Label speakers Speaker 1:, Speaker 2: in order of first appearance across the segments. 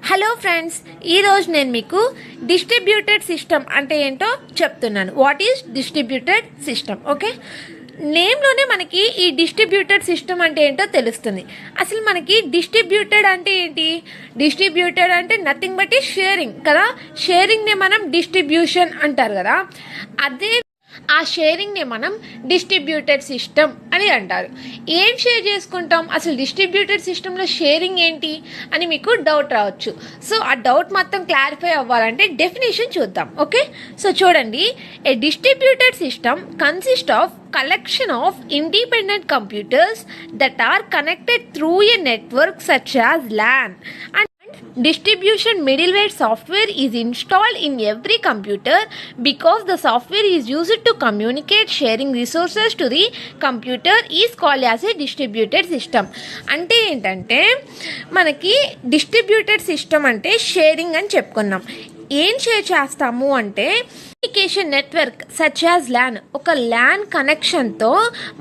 Speaker 1: Hello friends, ఈరోజు నేను మీకు డిస్ట్రిబ్యూటెడ్ సిస్టమ్ అంటే ఏంటో చెప్తున్నాను. What is distributed system? Okay, నేమ్లోనే మనకి ఈ డిస్ట్రిబ్యూటెడ్ సిస్టమ్ అంటే ఏంటో తెలుస్తుంది. అసలు మనకి డిస్ట్రిబ్యూటెడ్ అంటే ఏంటి? డిస్ట్రిబ్యూటెడ్ అంటే నథింగ్ బట్ ఈ షేరింగ్ కదా. షేరింగ్ని మనం డిస్ట్రిబ్యూషన్ అంటారు కదా. అదే ఆ షేరింగ్ని మనం డిస్ట్రిబ్యూటెడ్ సిస్టమ్ అని అంటారు. ఏం షేర్ చేసుకుంటాం? అసలు డిస్ట్రిబ్యూటెడ్ సిస్టంలో షేరింగ్ ఏంటి అని మీకు డౌట్ రావచ్చు. సో ఆ డౌట్ మొత్తం క్లారిఫై అవ్వాలంటే డెఫినేషన్ చూద్దాం. ఓకే, సో చూడండి, a distributed system consist of collection of independent computers that are connected through a network such as LAN, and distribution middleware software is installed in every computer because the software is used to communicate sharing resources to the computer is called as a distributed system. అంటే ఏంటంటే మనకి distributed system అంటే sharing అని చెప్పుకున్నాం. ఏం share చేస్తాము అంటే communication network such as LAN. ఒక ల్యాన్ కనెక్షన్తో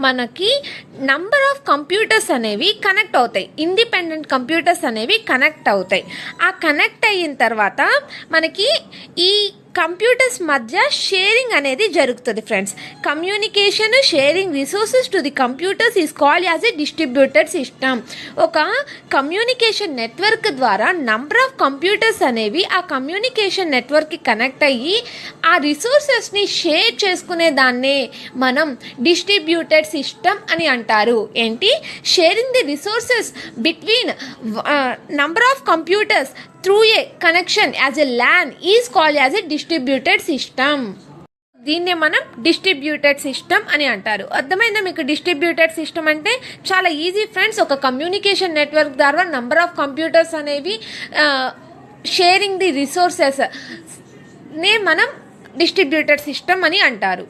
Speaker 1: మనకి నంబర్ ఆఫ్ కంప్యూటర్స్ అనేవి కనెక్ట్ అవుతాయి. ఇండిపెండెంట్ కంప్యూటర్స్ అనేవి కనెక్ట్ అవుతాయి. ఆ కనెక్ట్ అయిన తర్వాత మనకి ఈ కంప్యూటర్స్ మధ్య షేరింగ్ అనేది జరుగుతుంది friends. Communication sharing resources to the computers is called as a distributed system. ఒక కమ్యూనికేషన్ నెట్వర్క్ ద్వారా నంబర్ ఆఫ్ కంప్యూటర్స్ అనేవి ఆ కమ్యూనికేషన్ నెట్వర్క్కి కనెక్ట్ అయ్యి ఆ రిసోర్సెస్ని షేర్ చేసుకునే దాన్నే మనం డిస్ట్రిబ్యూటెడ్ సిస్టమ్ అని అంటారు. ఏంటి? Sharing the resources between number of computers through a connection as a LAN is called as a distributed system. దీన్నే మనం డిస్ట్రిబ్యూటెడ్ సిస్టమ్ అని అంటారు. అర్థమైందా మీకు? డిస్ట్రిబ్యూటెడ్ సిస్టమ్ అంటే చాలా ఈజీ ఫ్రెండ్స్. ఒక కమ్యూనికేషన్ నెట్వర్క్ ద్వారా నంబర్ ఆఫ్ కంప్యూటర్స్ అనేవి షేరింగ్ ది రిసోర్సెస్ నే మనం డిస్ట్రిబ్యూటెడ్ సిస్టమ్ అని అంటారు.